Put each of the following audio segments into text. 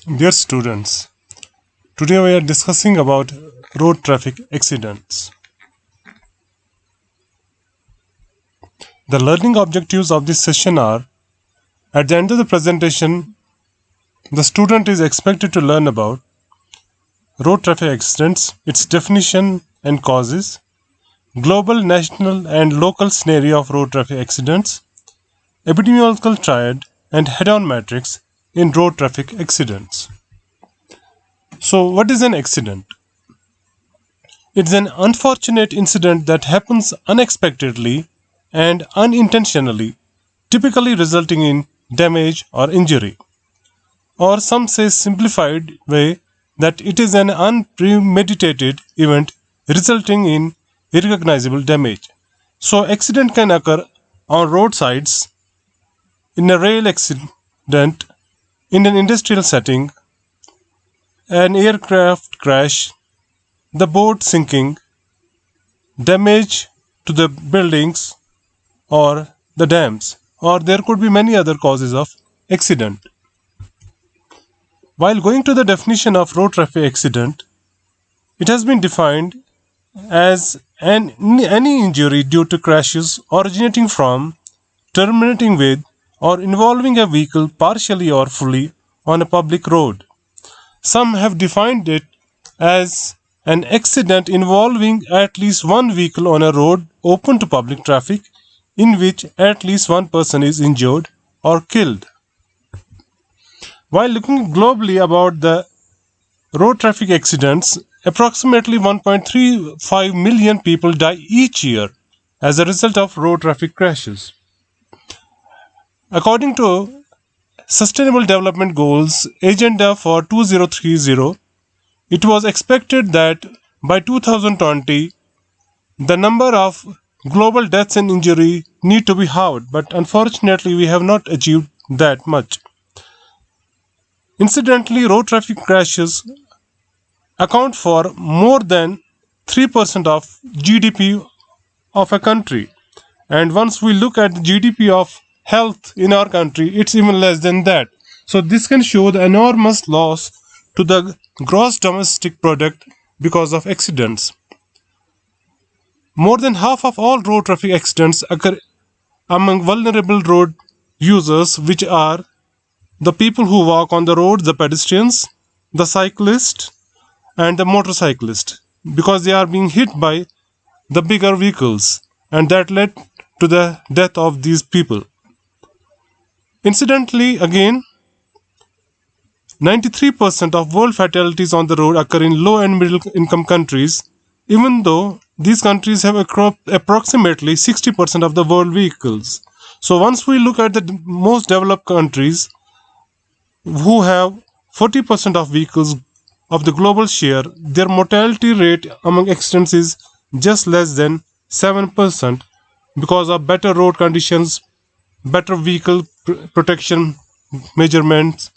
Dear students, today we are discussing about road traffic accidents. The learning objectives of this session are: at the end of the presentation, the student is expected to learn about road traffic accidents, its definition and causes, global, national, and local scenario of road traffic accidents, epidemiological triad, and head-on matrix in road traffic accidents. So, what is an accident? It's an unfortunate incident that happens unexpectedly and unintentionally, typically resulting in damage or injury. Or some say simplified way that it is an unpremeditated event resulting in irrecognizable damage. So accident can occur on roadsides, in a rail accident, in an industrial setting, an aircraft crash, the boat sinking, damage to the buildings or the dams, or there could be many other causes of accident. While going to the definition of road traffic accident, it has been defined as any injury due to crashes originating from, terminating with, or involving a vehicle partially or fully on a public road. Some have defined it as an accident involving at least one vehicle on a road open to public traffic in which at least one person is injured or killed. While looking globally about the road traffic accidents, approximately 1.35 million people die each year as a result of road traffic crashes. According to Sustainable Development Goals Agenda for 2030, it was expected that by 2020 the number of global deaths and injury need to be halved, but unfortunately we have not achieved that much. Incidentally, road traffic crashes account for more than 3% of GDP of a country. And once we look at the GDP of health in our country, it's even less than that. So this can show the enormous loss to the gross domestic product because of accidents. More than half of all road traffic accidents occur among vulnerable road users, which are the people who walk on the road, the pedestrians, the cyclist, and the motorcyclist, because they are being hit by the bigger vehicles, and that led to the death of these people. Incidentally, again, 93% of world fatalities on the road occur in low and middle income countries, even though these countries have approximately 60% of the world vehicles. So once we look at the most developed countries who have 40% of vehicles of the global share, their mortality rate among accidents is just less than 7% because of better road conditions, better vehicle protection measurements,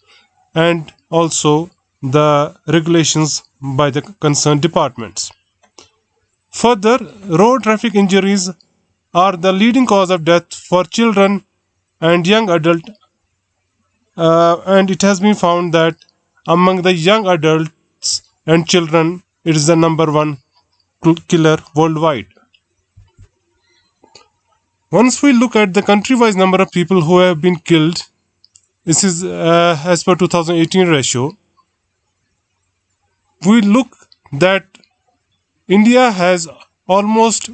and also the regulations by the concerned departments. Further, road traffic injuries are the leading cause of death for children and young adults, and it has been found that among the young adults and children, it is the number one killer worldwide. Once we look at the country-wise number of people who have been killed, this is as per 2018 ratio. We look that India has almost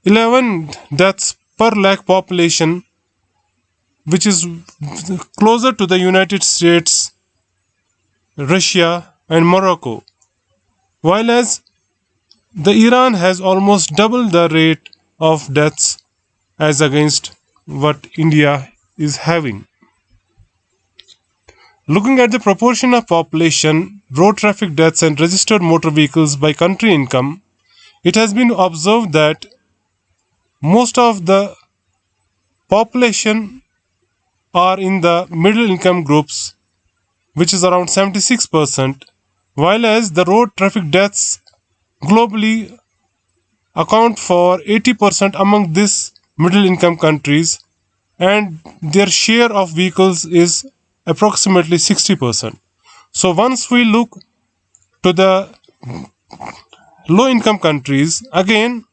11 deaths per lakh population, which is closer to the United States, Russia, and Morocco. While as the Iran has almost double the rate of deaths as against what India is having. Looking at the proportion of population, road traffic deaths, and registered motor vehicles by country income, it has been observed that most of the population are in the middle income groups, which is around 76%, while as the road traffic deaths globally account for 80% among these middle income countries, and their share of vehicles is approximately 60%. So once we look to the low income countries, again,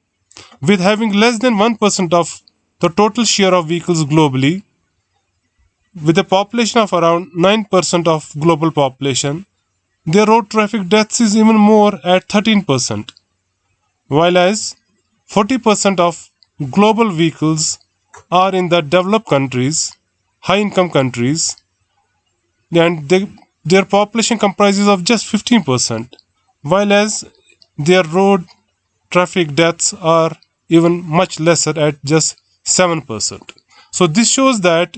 with having less than 1% of the total share of vehicles globally, with a population of around 9% of global population, their road traffic deaths is even more at 13%, while as 40% of global vehicles are in the developed countries, high income countries, and their population comprises of just 15%, while as their road traffic deaths are even much lesser at just 7%. So this shows that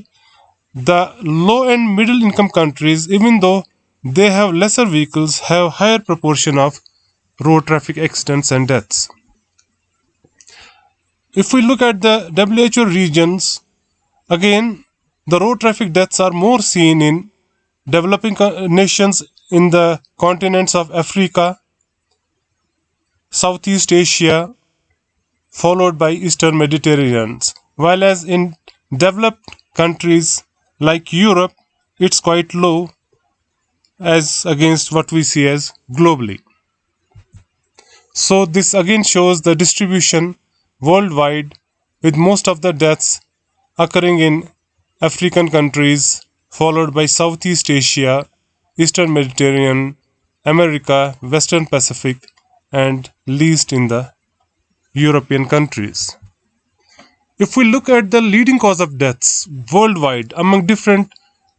the low and middle income countries, even though they have lesser vehicles, have higher proportion of road traffic accidents and deaths. If we look at the WHO regions, again, the road traffic deaths are more seen in developing nations in the continents of Africa, Southeast Asia, followed by Eastern Mediterranean. While as in developed countries like Europe, it's quite low as against what we see as globally. So this again shows the distribution worldwide, with most of the deaths occurring in African countries, followed by Southeast Asia, Eastern Mediterranean, America, Western Pacific, and least in the European countries. If we look at the leading cause of deaths worldwide among different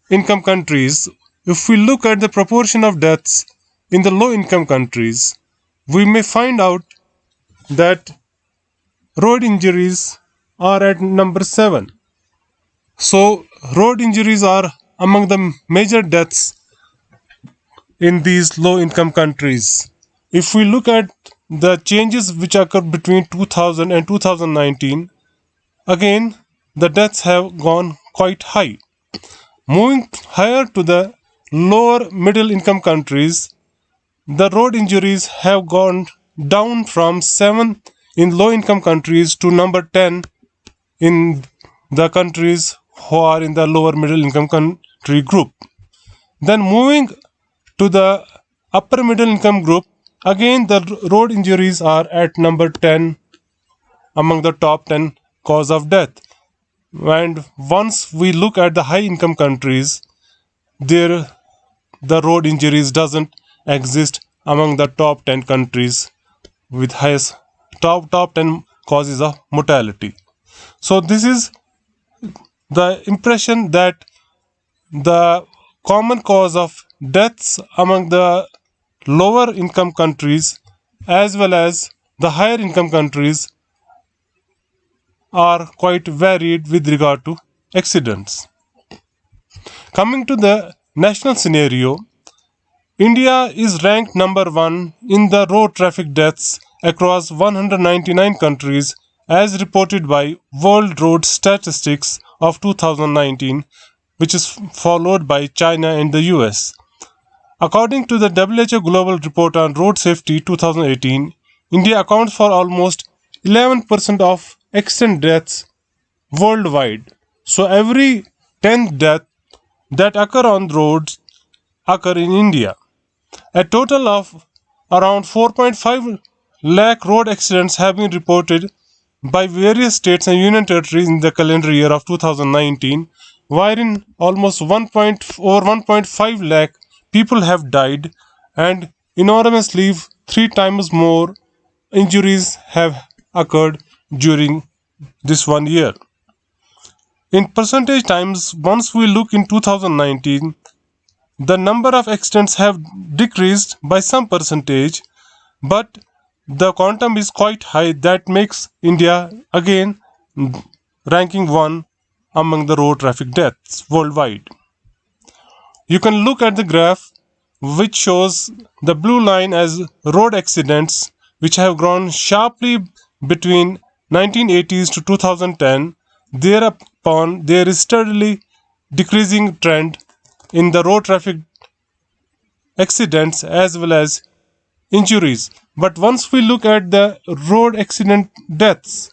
income countries, if we look at the proportion of deaths in the low income countries, we may find out that road injuries are at number 7. So, road injuries are among the major deaths in these low income countries. If we look at the changes which occurred between 2000 and 2019, again, the deaths have gone quite high. Moving higher to the lower middle income countries, the road injuries have gone down from 7 in low income countries to number 10 in the countries who are in the lower middle income country group. Then moving to the upper middle income group, again the road injuries are at number 10 among the top 10 cause of death. And once we look at the high income countries, there the road injuries doesn't exist among the top 10 countries with highest top 10 causes of mortality. So this is the impression that the common cause of deaths among the lower income countries as well as the higher income countries are quite varied with regard to accidents. Coming to the national scenario, India is ranked number 1 in the road traffic deaths across 199 countries as reported by World Road Statistics of 2019, which is followed by China and the US. According to the WHO Global Report on Road Safety 2018, India accounts for almost 11% of accident deaths worldwide. So every 10th death that occur on roads occur in India. A total of around 4.5 lakh road accidents have been reported by various states and union territories in the calendar year of 2019, wherein almost over 1.5 lakh people have died and enormously 3 times more injuries have occurred during this 1 year. In percentage times, once we look in 2019, the number of accidents have decreased by some percentage, but the quantum is quite high. That makes India again ranking 1 among the road traffic deaths worldwide. You can look at the graph which shows the blue line as road accidents which have grown sharply between 1980s to 2010. Thereupon there is steadily decreasing trend in the road traffic accidents as well as injuries. But once we look at the road accident deaths,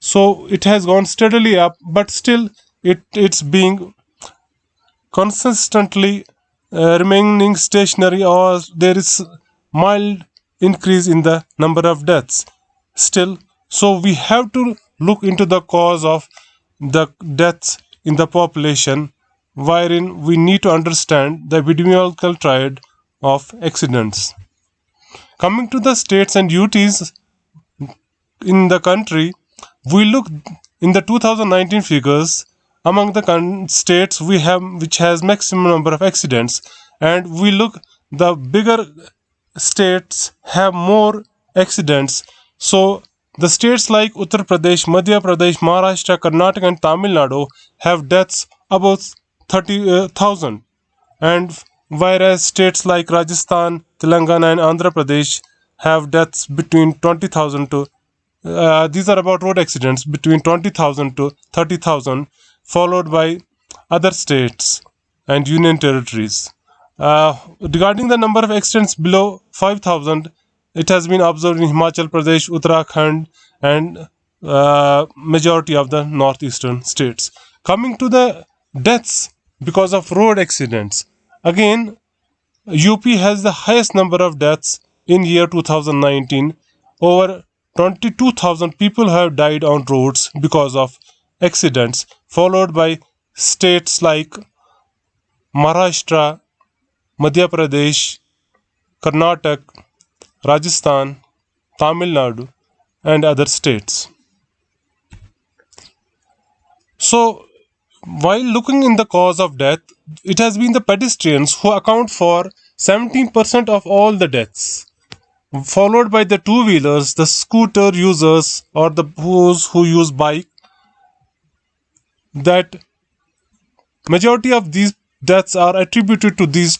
so it has gone steadily up, but still it's being consistently remaining stationary, or there is mild increase in the number of deaths still. So we have to look into the cause of the deaths in the population, wherein we need to understand the epidemiological triad of accidents. Coming to the states and duties in the country, we look in the 2019 figures. Among the states we have which has maximum number of accidents, and we look the bigger states have more accidents. So the states like Uttar Pradesh, Madhya Pradesh, Maharashtra, Karnataka, and Tamil Nadu have deaths about 30,000, and whereas states like Rajasthan, Telangana, and Andhra Pradesh have deaths between 20,000 to these are about road accidents between 20,000 to 30,000, followed by other states and union territories. Regarding the number of accidents below 5,000, it has been observed in Himachal Pradesh, Uttarakhand, and majority of the northeastern states. Coming to the deaths because of road accidents, again, UP has the highest number of deaths in year 2019. Over 22,000 people have died on roads because of accidents, followed by states like Maharashtra, Madhya Pradesh, Karnataka, Rajasthan, Tamil Nadu, and other states. So, while looking in the cause of death, it has been the pedestrians who account for 17% of all the deaths, followed by the two wheelers, the scooter users, or the those who use bike. That majority of these deaths are attributed to these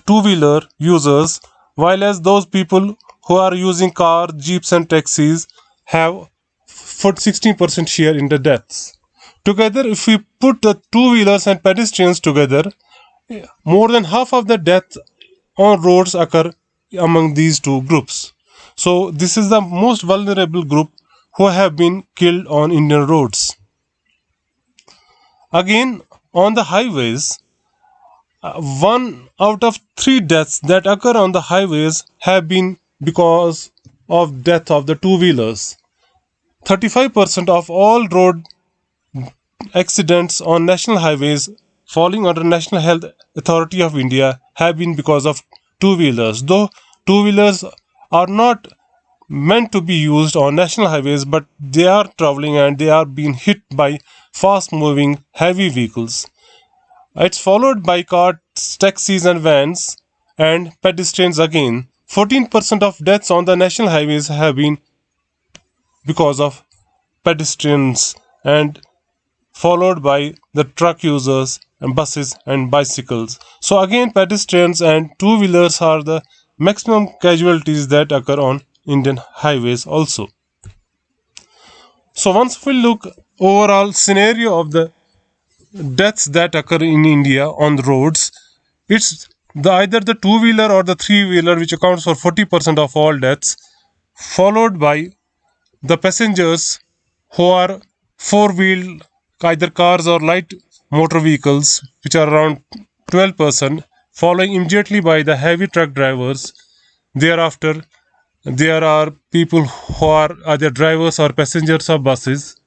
two wheeler users, while as those people who are using cars, jeeps, and taxis have 16% share in the deaths. Together, if we put the two wheelers and pedestrians together, more than half of the deaths on roads occur among these two groups. So, this is the most vulnerable group who have been killed on Indian roads. Again, on the highways, one out of three deaths that occur on the highways have been because of death of the two wheelers. 35% of all road accidents on national highways falling under National Health Authority of India have been because of two wheelers. Though two wheelers are not meant to be used on national highways, but they are traveling and they are being hit by fast moving heavy vehicles. It's followed by cars, taxis, and vans, and pedestrians again. 14% of deaths on the national highways have been because of pedestrians, and followed by the truck users and buses and bicycles. So, again, pedestrians and two wheelers are the maximum casualties that occur on Indian highways also. So, once we look overall scenario of the deaths that occur in India on the roads, it's either the two wheeler or the three wheeler which accounts for 40% of all deaths, followed by the passengers who are four wheeled, either cars or light motor vehicles, which are around 12%, following immediately by the heavy truck drivers. Thereafter, there are people who are either drivers or passengers of buses,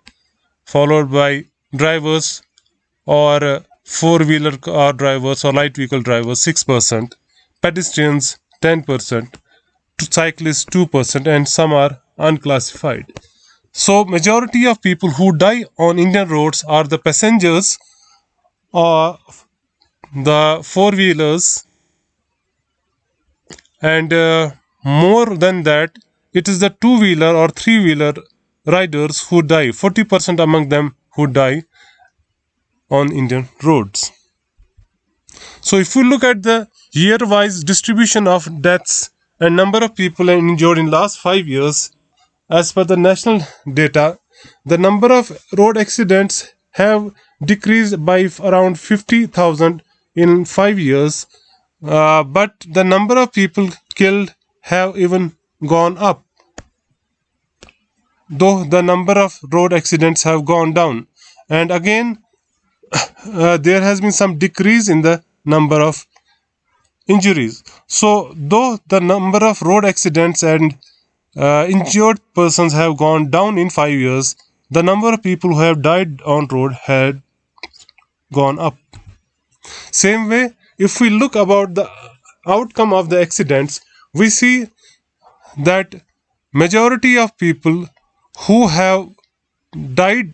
followed by drivers or four-wheeler car drivers or light vehicle drivers 6%, pedestrians 10%, cyclists 2%, and some are unclassified. So majority of people who die on Indian roads are the passengers or the four-wheelers, and more than that, it is the two-wheeler or three-wheeler riders who die. 40% among them who die on Indian roads. So if we look at the year-wise distribution of deaths and number of people injured in last 5 years, as per the national data, the number of road accidents have decreased by around 50,000 in 5 years, but the number of people killed have even gone up, though the number of road accidents have gone down. And again, there has been some decrease in the number of injuries. So, though the number of road accidents and injured persons have gone down in 5 years, the number of people who have died on road had gone up. Same way, if we look about the outcome of the accidents, we see that majority of people who have died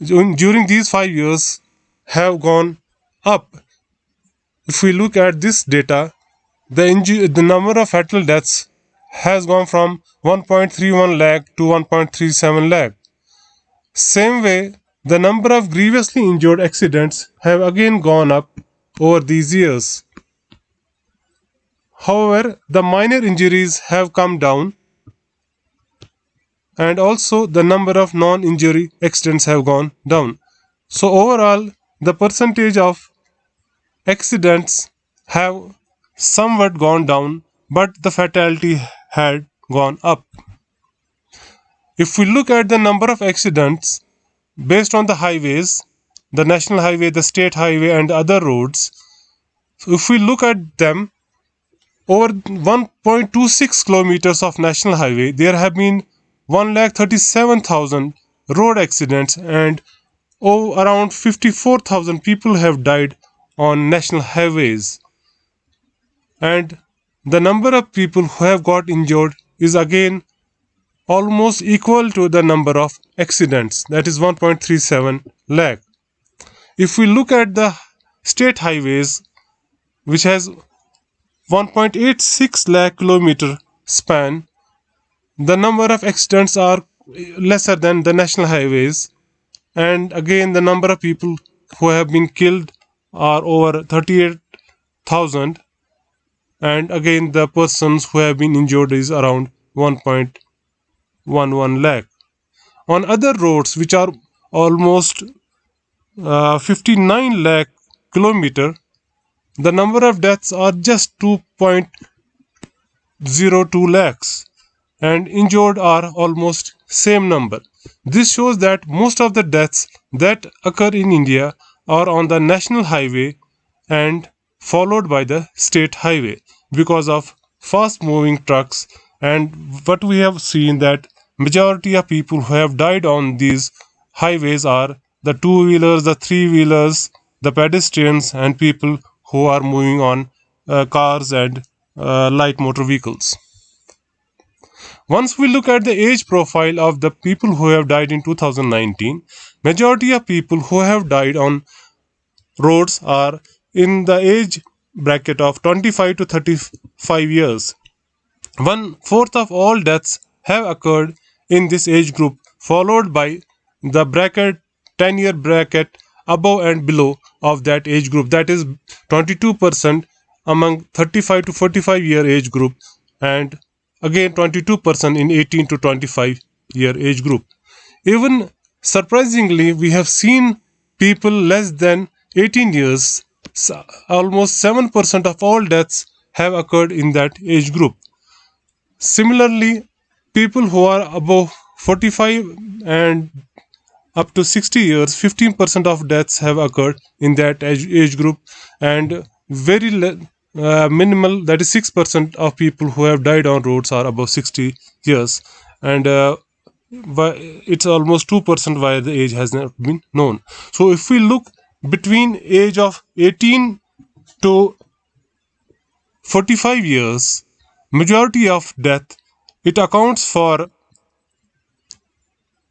during these 5 years have gone up. If we look at this data, the number of fatal deaths has gone from 1.31 lakh to 1.37 lakh. Same way, the number of grievously injured accidents have again gone up over these years. However, the minor injuries have come down, and also the number of non-injury accidents have gone down. So overall, the percentage of accidents have somewhat gone down, but the fatality had gone up. If we look at the number of accidents based on the highways, the national highway, the state highway, and other roads, so if we look at them, over 1.26 kilometers of national highway, there have been 1,37,000 road accidents, and around 54,000 people have died on national highways. And the number of people who have got injured is again almost equal to the number of accidents, that is 1.37 lakh. If we look at the state highways, which has 1.86 lakh kilometer span, the number of accidents are lesser than the national highways, and again the number of people who have been killed are over 38,000, and again the persons who have been injured is around 1.11 lakh. On other roads, which are almost 59 lakh kilometer, the number of deaths are just 2.02 lakhs, and injured are almost same number. This shows that most of the deaths that occur in India are on the national highway and followed by the state highway because of fast moving trucks. And what we have seen that majority of people who have died on these highways are the two-wheelers, the three-wheelers, the pedestrians, and people who are moving on cars and light motor vehicles. Once we look at the age profile of the people who have died in 2019, majority of people who have died on roads are in the age bracket of 25 to 35 years. 1/4 of all deaths have occurred in this age group, followed by the bracket 10-year bracket above and below of that age group, that is 22% among 35 to 45-year age group, and again 22% in 18 to 25-year age group. Even surprisingly, we have seen people less than 18 years, almost 7% of all deaths have occurred in that age group. Similarly, people who are above 45 and up to 60 years, 15% of deaths have occurred in that age group, and very minimal, that is 6% of people who have died on roads are above 60 years, and it's almost 2% why the age has not been known. So if we look between age of 18 to 45 years, majority of death, it accounts for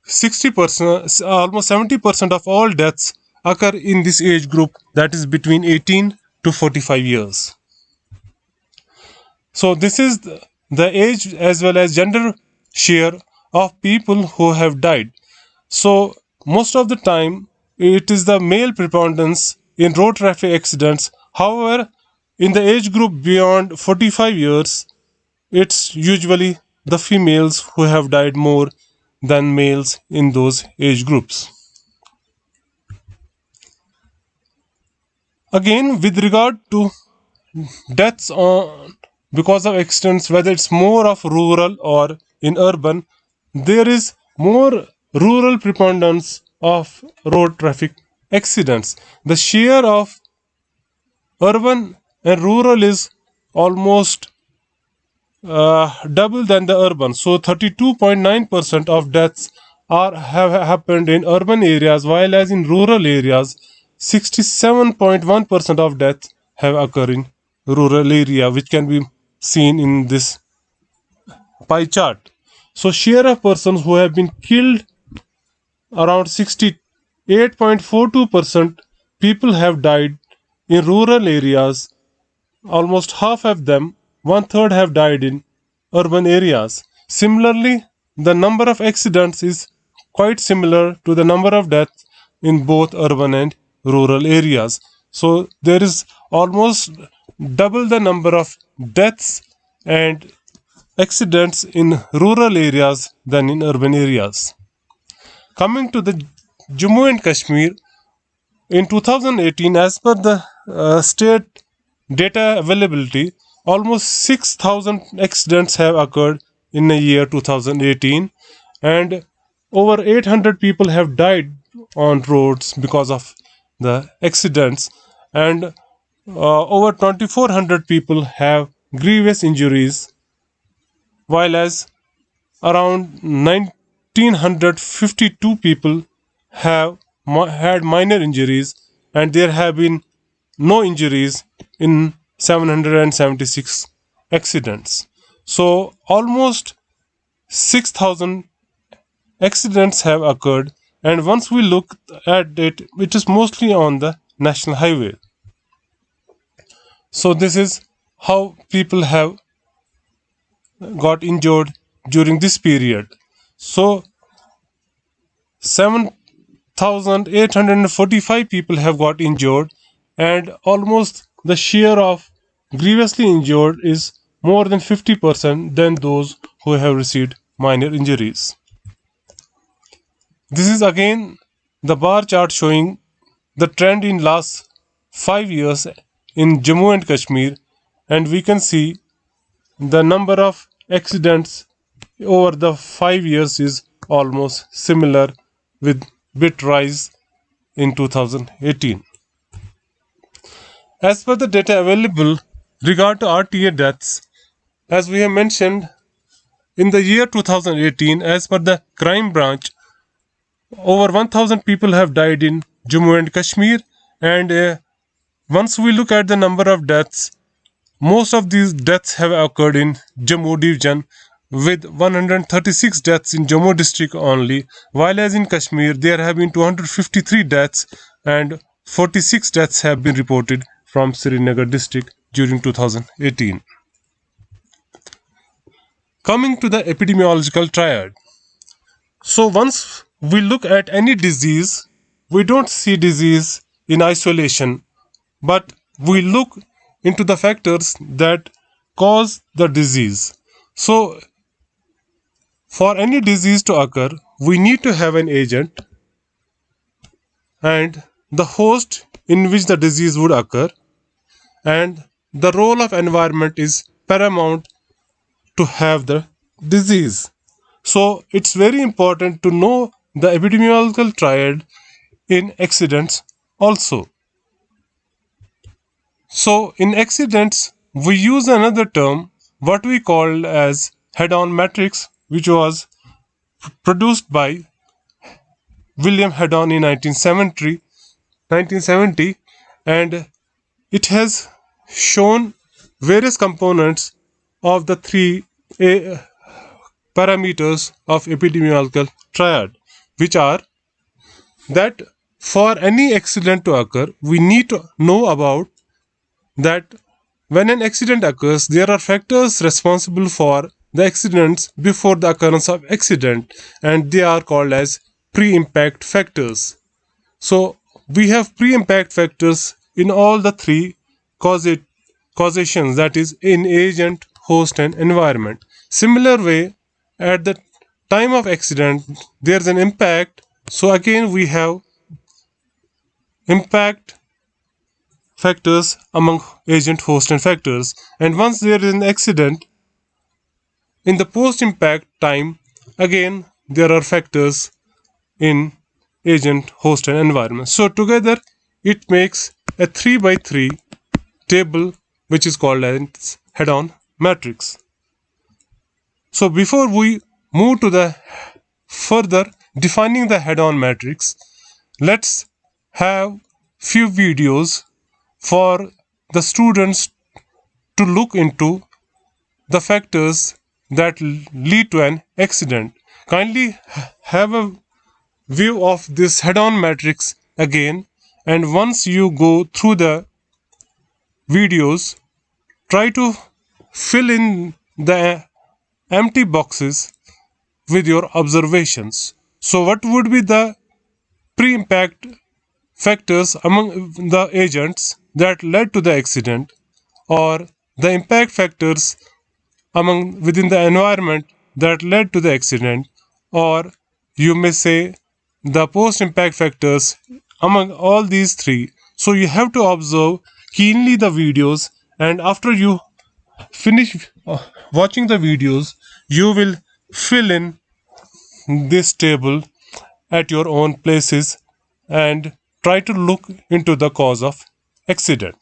60%, almost 70% of all deaths occur in this age group, that is between 18 to 45 years. So this is the age as well as gender share of people who have died. So most of the time it is the male preponderance in road traffic accidents. However, in the age group beyond 45 years, it's usually the females who have died more than males in those age groups. Again, with regard to deaths on because of accidents, whether it's more of rural or in urban, there is more rural preponderance of road traffic accidents. The share of urban and rural is almost double than the urban. So 32.9% of deaths have happened in urban areas, while as in rural areas, 67.1% of deaths have occurred in rural area, which can be seen in this pie chart. So share of persons who have been killed, around 68.42% people have died in rural areas. Almost half of them, one third, have died in urban areas. Similarly, the number of accidents is quite similar to the number of deaths in both urban and rural areas. So there is almost double the number of deaths and accidents in rural areas than in urban areas. Coming to the Jammu and Kashmir, in 2018, as per the state data availability, almost 6,000 accidents have occurred in the year 2018, and over 800 people have died on roads because of the accidents, and over 2,400 people have grievous injuries, while as around 1,952 people have had minor injuries, and there have been no injuries in 776 accidents. So almost 6,000 accidents have occurred, and once we look at it, it is mostly on the national highway. So this is how people have got injured during this period. So 7,845 people have got injured, and almost the share of grievously injured is more than 50% than those who have received minor injuries. This is again the bar chart showing the trend in last 5 years in Jammu and Kashmir, and we can see the number of accidents over the 5 years is almost similar, with bit rise in 2018. As per the data available regard to RTA deaths, as we have mentioned, in the year 2018, as per the crime branch, over 1,000 people have died in Jammu and Kashmir, and once we look at the number of deaths, most of these deaths have occurred in Jammu division, with 136 deaths in Jammu district only, while as in Kashmir there have been 253 deaths and 46 deaths have been reported from Srinagar district during 2018. Coming to the epidemiological triad. So once we look at any disease, we don't see disease in isolation, but we look into the factors that cause the disease. So for any disease to occur, we need to have an agent and the host in which the disease would occur, and the role of environment is paramount to have the disease. So it's very important to know the epidemiological triad in accidents also. So in accidents, we use another term, what we call as head-on matrix, which was produced by William Head-on in 1970, and it has shown various components of the three parameters of epidemiological triad, which are that for any accident to occur, we need to know about that when an accident occurs, there are factors responsible for the accidents before the occurrence of accident, and they are called as pre-impact factors. So we have pre-impact factors in all the three causations, that is in agent, host and environment. Similar way, at the time of accident there is an impact, so again we have impact factors among agent, host and factors, and once there is an accident, in the post impact time, again there are factors in agent, host, and environment. So together it makes a 3 by 3 table, which is called as head-on matrix. So before we move to the further defining the head-on matrix, let's have few videos for the students to look into the factors that lead to an accident. Kindly have a view of this head-on matrix again, and once you go through the videos, try to fill in the empty boxes with your observations. So what would be the pre-impact factors among the agents that led to the accident, or the impact factors among within the environment that led to the accident, or you may say the post impact factors among all these three. So you have to observe keenly the videos, and after you finish watching the videos, you will fill in this table at your own places and try to look into the cause of accident.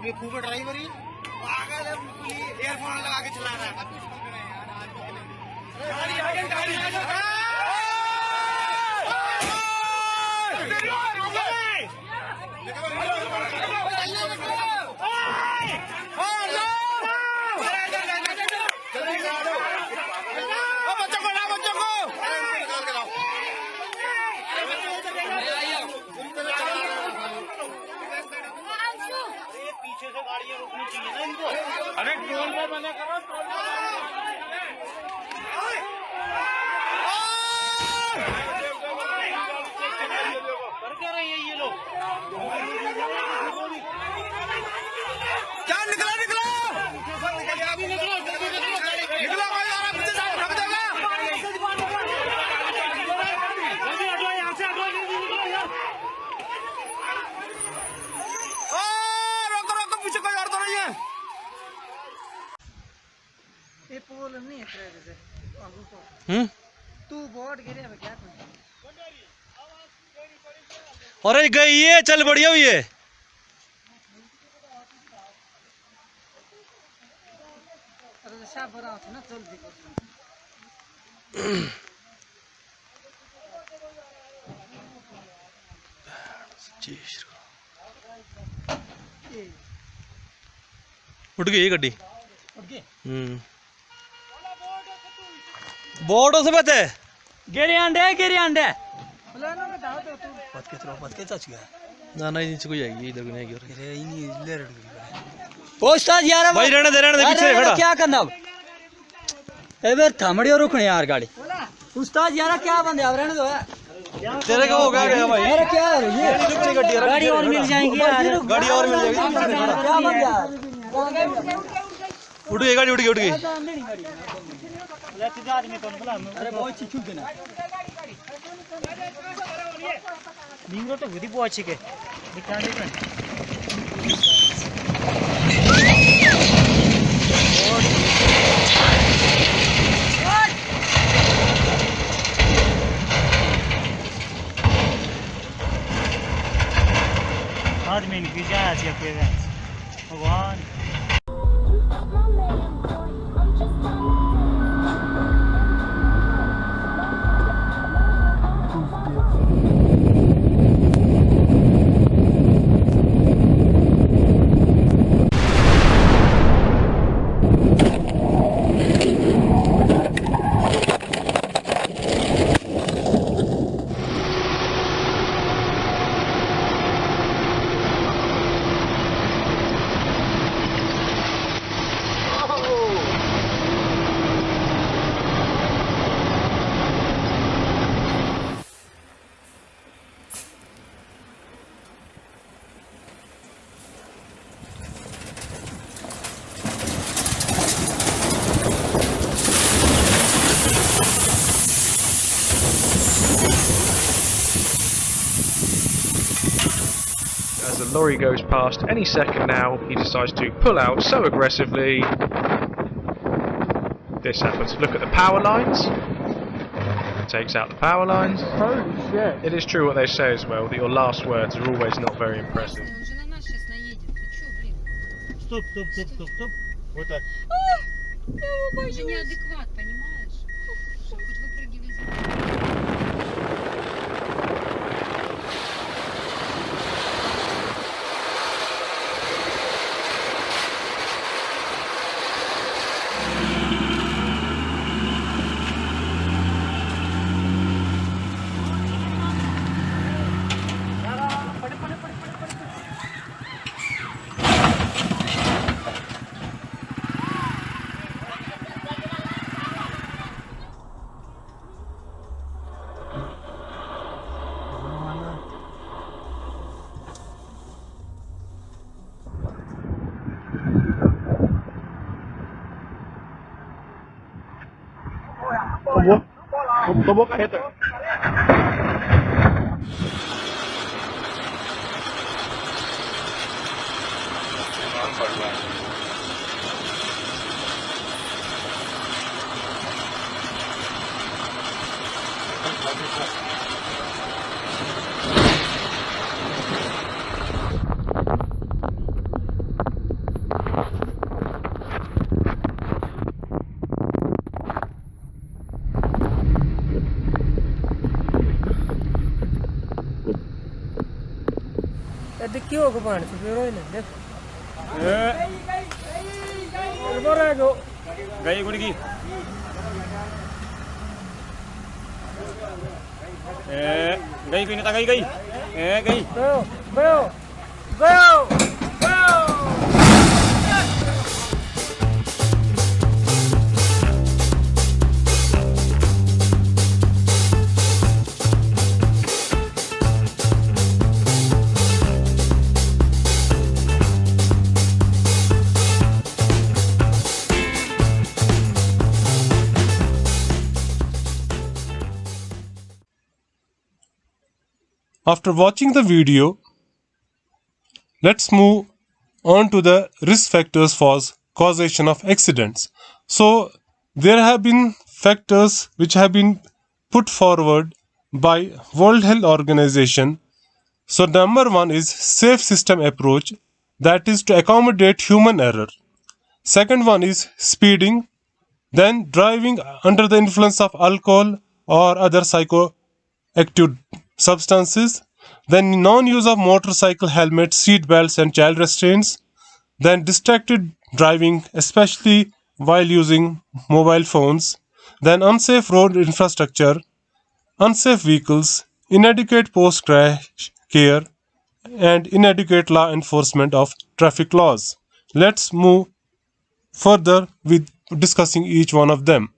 बेवकूफ driver ही पागल है, earphone लगा के चला रहा है। पीछे से गाड़ियां रोकनी चाहिए ना इनको। अरे टोल पे मना करो, कर क्या रहे हैं ये लोग? क्या निकला निकला अभी निकलो निकलो भाई, आराम से साथ रख देगा। यहाँ से पीछे कोई और तो नहीं है। ये पोल नहीं है जैसे आगू को तू बोर्ड गिरे अब क्या कर। अरे गई है, चल बढ़िया हुई है। अरे साफ बड़ा होता ना चल देखो। उठ गई गड्डी। उठ गए बोर्ड से बात है। गिरे अंडे बोला ना मैं दावत तू पत के चाच गया ना ना नीचे कोई आएगी, इधर को नहीं आएगी। अरे ये ले रड़ गई उस्ताद यार भाई रहने दे पीछे खड़ा। क्या करना अब ए बार थमड़ी और रुकने यार गाड़ी। उस्ताद यार क्या बंदे अब रहने दो यार। तेरे को हो गया भाई। अरे क्या है ये गाड़ी और मिल जाएगी यार, गाड़ी और मिल जाएगी। क्या बन यार। उठ गई गाड़ी, उठ गई। अरे बहुत चीखू के ना नींगरो तो विधि बहुत अच्छी के दिखा दे। आदमी की जाया चाहिए भगवान। As the lorry goes past any second now, he decides to pull out so aggressively. This happens. Look at the power lines. Takes out the power lines. Holy shit. It is true what they say as well, that your last words are always not very impressive. Он же на нас сейчас наедет. Ты чё, блин? Стоп. Вот так. Он же неадекват, понимаешь? Хоть выпрыгивай из окна. Tomou carreta. क्यों कपान से फिर रोए ना देख गई गुड़ की गई कोई नेता गई गई गई गयो गयो गयो गयो After watching the video, let's move on to the risk factors for causation of accidents. So there have been factors which have been put forward by World Health Organization. So number one is safe system approach, that is to accommodate human error. Second one is speeding, then driving under the influence of alcohol or other psychoactive substances, then non-use of motorcycle helmets, seat belts and child restraints, then distracted driving, especially while using mobile phones, then unsafe road infrastructure, unsafe vehicles, inadequate post-crash care, and inadequate law enforcement of traffic laws. Let's move further with discussing each one of them.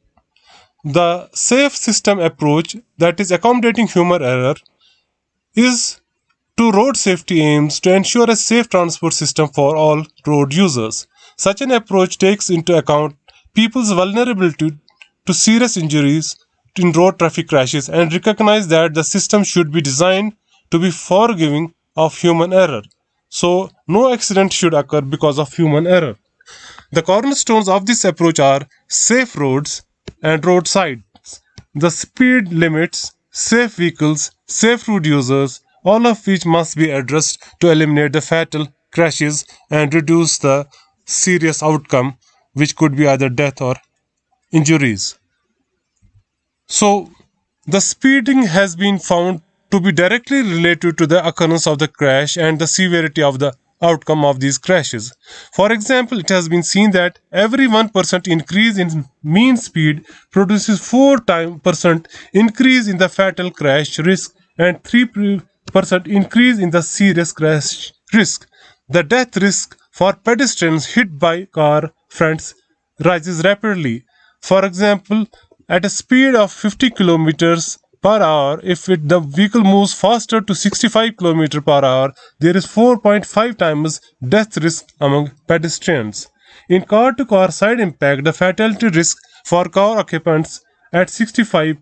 The safe system approach, that is accommodating human error, is to road safety aims to ensure a safe transport system for all road users. Such an approach takes into account people's vulnerability to serious injuries in road traffic crashes and recognize that the system should be designed to be forgiving of human error. So, no accident should occur because of human error. The cornerstones of this approach are safe roads and roadsides, the speed limits, safe vehicles, safe road users, all of which must be addressed to eliminate the fatal crashes and reduce the serious outcome, which could be either death or injuries. So, the speeding has been found to be directly related to the occurrence of the crash and the severity of the outcome of these crashes. For example, it has been seen that every 1% increase in mean speed produces 4% increase in the fatal crash risk and 3% increase in the serious crash risk. The death risk for pedestrians hit by car fronts rises rapidly. For example, at a speed of 50 kilometers per hour, if the vehicle moves faster to 65 km per hour, there is 4.5 times death risk among pedestrians. In car-to-car side impact, the fatality risk for car occupants at 65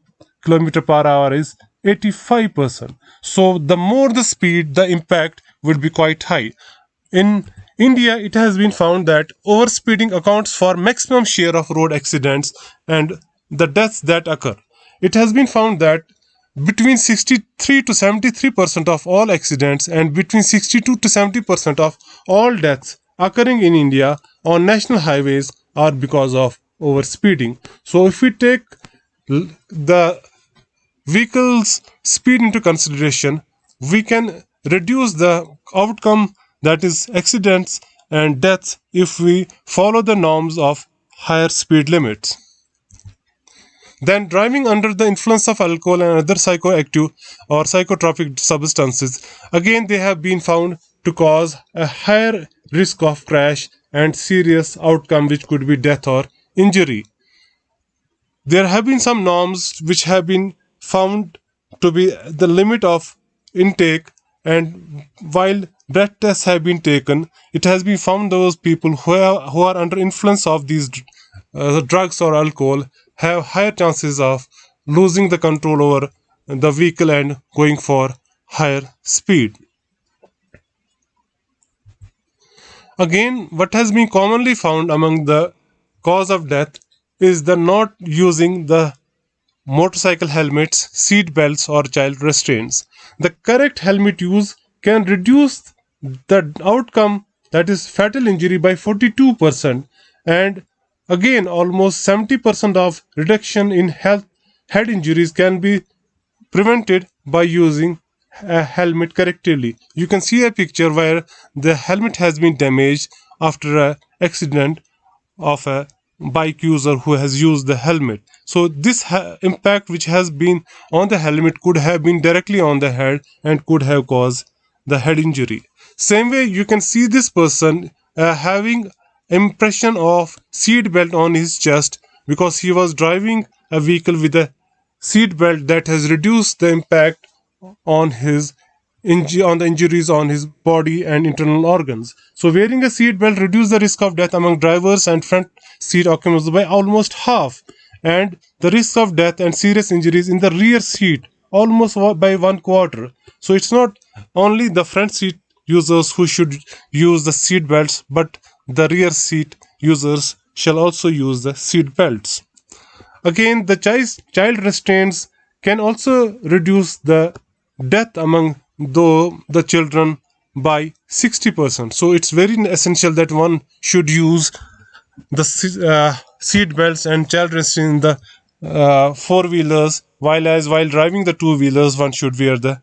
km per hour is 85%. So the more the speed, the impact will be quite high. In India, it has been found that overspeeding accounts for maximum share of road accidents and the deaths that occur. It has been found that between 63 to 73% of all accidents and between 62 to 70% of all deaths occurring in India on national highways are because of overspeeding. So if we take the vehicle's speed into consideration, we can reduce the outcome, that is accidents and deaths, if we follow the norms of higher speed limits. Then driving under the influence of alcohol and other psychoactive or psychotropic substances, again they have been found to cause a higher risk of crash and serious outcome, which could be death or injury. There have been some norms which have been found to be the limit of intake, and while blood tests have been taken, it has been found those people who are under influence of these drugs or alcohol have higher chances of losing the control over the vehicle and going for higher speed. Again, what has been commonly found among the cause of death is the not using the motorcycle helmets, seat belts or child restraints. The correct helmet use can reduce the outcome, that is fatal injury, by 42%, and again almost 70% of reduction in head injuries can be prevented by using a helmet correctly. You can see a picture where the helmet has been damaged after an accident of a bike user who has used the helmet. So this impact which has been on the helmet could have been directly on the head and could have caused the head injury. Same way you can see this person having impression of seat belt on his chest because he was driving a vehicle with a seat belt that has reduced the impact on his on the injuries on his body and internal organs. So wearing a seat belt reduces the risk of death among drivers and front seat occupants by almost half, and the risk of death and serious injuries in the rear seat almost by 1/4. So it's not only the front seat users who should use the seat belts, but the rear seat users shall also use the seat belts. Again, the child restraints can also reduce the death among the children by 60%. So it's very essential that one should use the seat belts and child restraints in the four-wheelers, while driving the two-wheelers one should wear the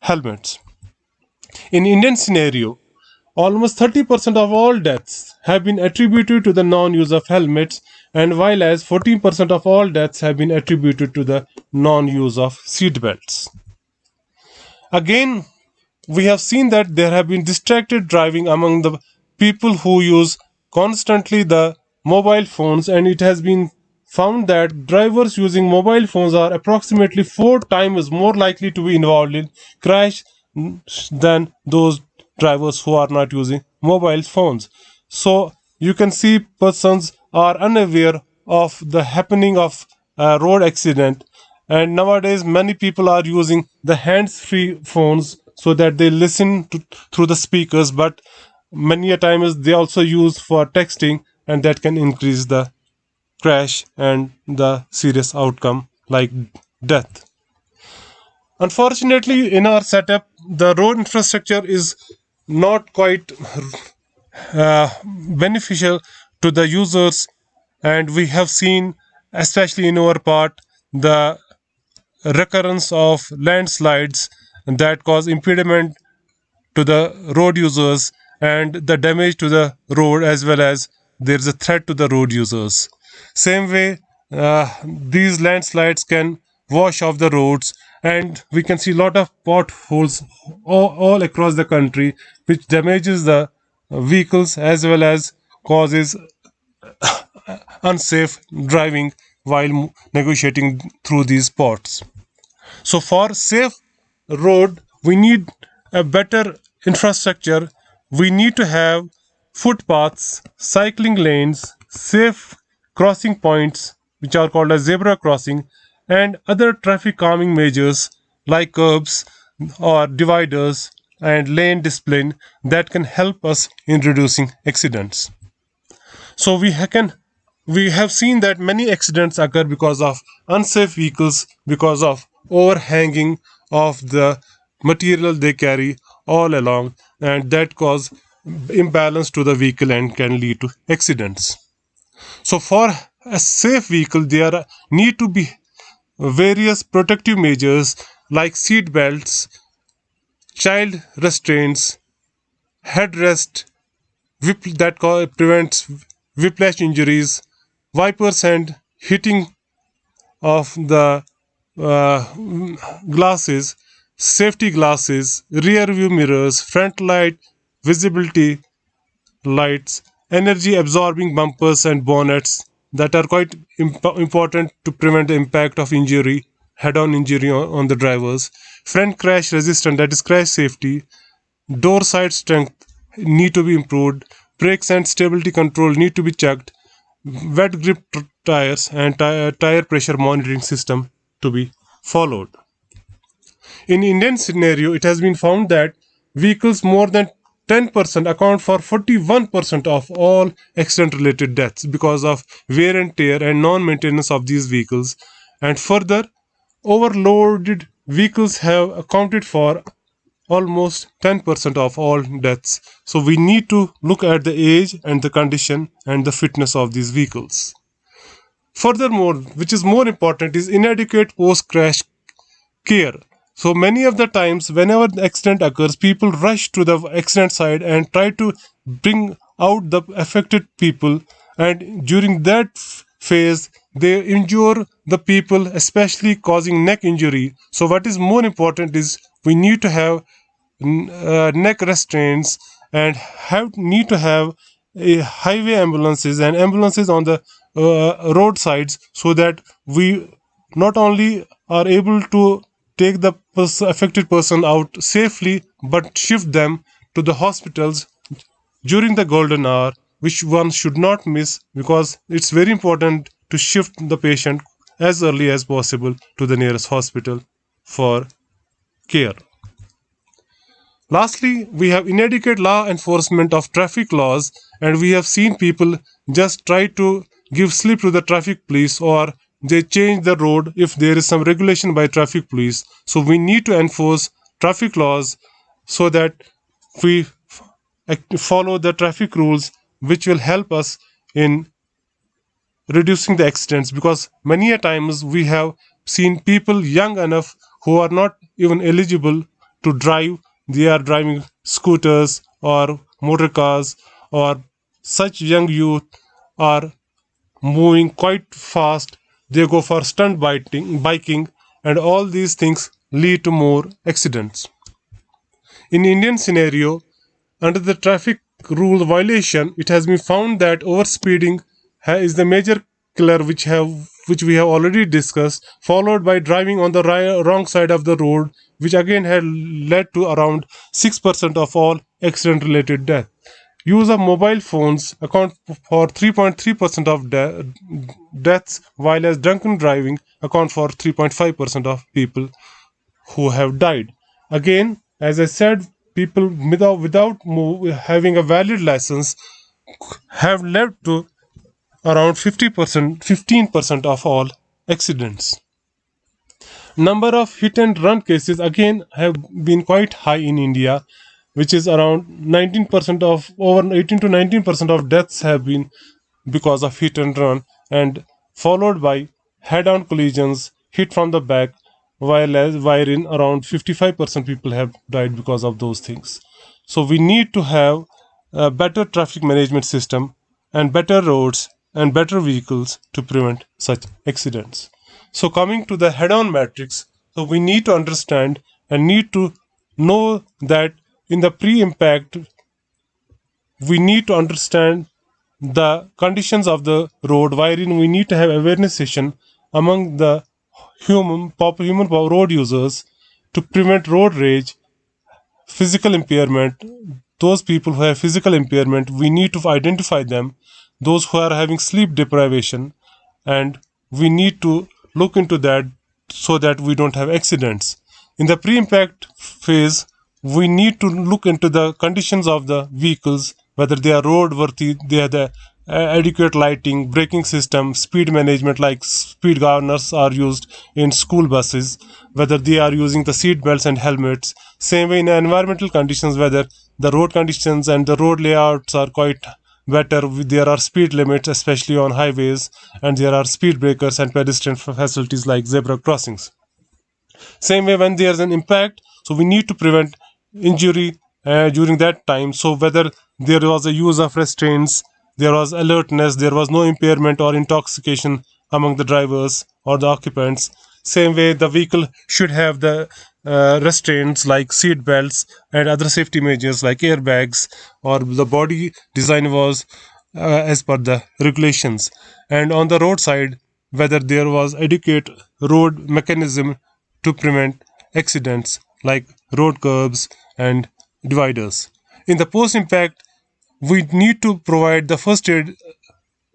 helmets. In Indian scenario, almost 30% of all deaths have been attributed to the non-use of helmets, and while as 14% of all deaths have been attributed to the non-use of seat belts. Again, we have seen that there have been distracted driving among the people who use constantly the mobile phones, and it has been found that drivers using mobile phones are approximately 4 times more likely to be involved in crash than those drivers who are not using mobile phones. So you can see persons are unaware of the happening of a road accident, and nowadays many people are using the hands-free phones so that they listen through the speakers, but many a times they also use for texting, and that can increase the crash and the serious outcome like death. Unfortunately, in our setup, the road infrastructure is not quite beneficial to the users, and we have seen, especially in our part, the recurrence of landslides that cause impediment to the road users and the damage to the road, as well as there is a threat to the road users. Same way, these landslides can wash off the roads, and we can see a lot of potholes all across the country, which damages the vehicles as well as causes unsafe driving while negotiating through these ports. So for safe road, we need a better infrastructure. We need to have footpaths, cycling lanes, safe crossing points, which are called as zebra crossing, and other traffic calming measures like curbs or dividers and lane discipline that can help us in reducing accidents. So we have seen that many accidents occur because of unsafe vehicles, because of overhanging of the material they carry all along, and that cause imbalance to the vehicle and can lead to accidents. So for a safe vehicle, there need to be various protective measures like seat belts, child restraints, headrest that prevents whiplash injuries, wipers and heating of the glasses, safety glasses, rear view mirrors, front light, visibility lights, energy absorbing bumpers and bonnets that are quite important to prevent the impact of injury, head-on injury on the drivers, front crash resistant, that is crash safety, door side strength need to be improved, brakes and stability control need to be checked, wet grip tires and tire pressure monitoring system to be followed. In Indian scenario, it has been found that vehicles more than 10% account for 41% of all accident-related deaths because of wear and tear and non-maintenance of these vehicles. And further, overloaded vehicles have accounted for almost 10% of all deaths. So we need to look at the age and the condition and the fitness of these vehicles. Furthermore, which is more important, is inadequate post-crash care. So many of the times, whenever the accident occurs, people rush to the accident site and try to bring out the affected people, and during that phase, they injure the people, especially causing neck injury. So what is more important is we need to have neck restraints and need to have highway ambulances and ambulances on the roadsides, so that we not only are able to take the affected person out safely, but shift them to the hospitals during the golden hour, which one should not miss, because it's very important to shift the patient as early as possible to the nearest hospital for care. Lastly, we have inadequate law enforcement of traffic laws, and we have seen people just try to give slip to the traffic police, or they change the road if there is some regulation by traffic police. So we need to enforce traffic laws so that we follow the traffic rules, which will help us in reducing the accidents, because many a times we have seen people young enough who are not even eligible to drive. They are driving scooters or motor cars, or such young youth are moving quite fast. They go for stunt biking, and all these things lead to more accidents. In Indian scenario, under the traffic rule violation, it has been found that overspeeding is the major killer, which we have already discussed, followed by driving on the wrong side of the road, which again had led to around 6% of all accident related death. Use of mobile phones account for 3.3% of deaths, while as drunken driving account for 3.5% of people who have died. Again, as I said, people without having a valid license have led to around 15% of all accidents. Number of hit and run cases again have been quite high in India, which is around 19% of over 18 to 19% of deaths have been because of hit and run, and followed by head-on collisions, hit from the back, wherein around 55% people have died because of those things. So we need to have a better traffic management system and better roads and better vehicles to prevent such accidents. So coming to the head-on matrix, so we need to understand and need to know that in the pre-impact, we need to understand the conditions of the road, wherein we need to have awareness session among the human road users to prevent road rage, physical impairment. Those people who have physical impairment, we need to identify them. Those who are having sleep deprivation, and we need to look into that so that we don't have accidents. In the pre-impact phase, we need to look into the conditions of the vehicles, whether they are roadworthy, they have the adequate lighting, braking system, speed management, like speed governors are used in school buses, whether they are using the seat belts and helmets. Same way in environmental conditions, whether the road conditions and the road layouts are quite better. There are speed limits, especially on highways, and there are speed breakers and pedestrian facilities like zebra crossings. Same way when there is an impact, so we need to prevent injury during that time. So whether there was a use of restraints, there was alertness, there was no impairment or intoxication among the drivers or the occupants. Same way the vehicle should have the restraints like seat belts and other safety measures like airbags, or the body design was as per the regulations. And on the roadside, whether there was adequate road mechanism to prevent accidents like road curbs and dividers. In the post-impact, we need to provide the first aid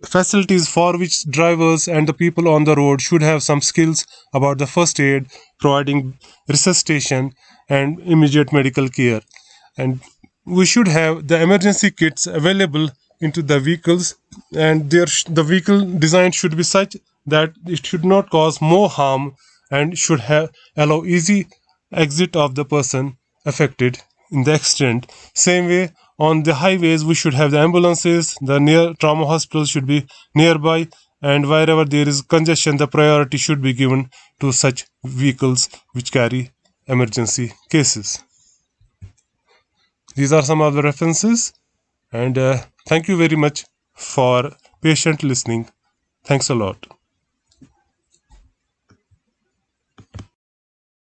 facilities, for which drivers and the people on the road should have some skills about the first aid, providing resuscitation and immediate medical care. And we should have the emergency kits available into the vehicles, and the vehicle design should be such that it should not cause more harm and should allow easy exit of the person affected in the accident. Same way on the highways, we should have the ambulances, the near trauma hospitals should be nearby, and wherever there is congestion, the priority should be given to such vehicles which carry emergency cases. These are some of the references, and thank you very much for patient listening. Thanks a lot.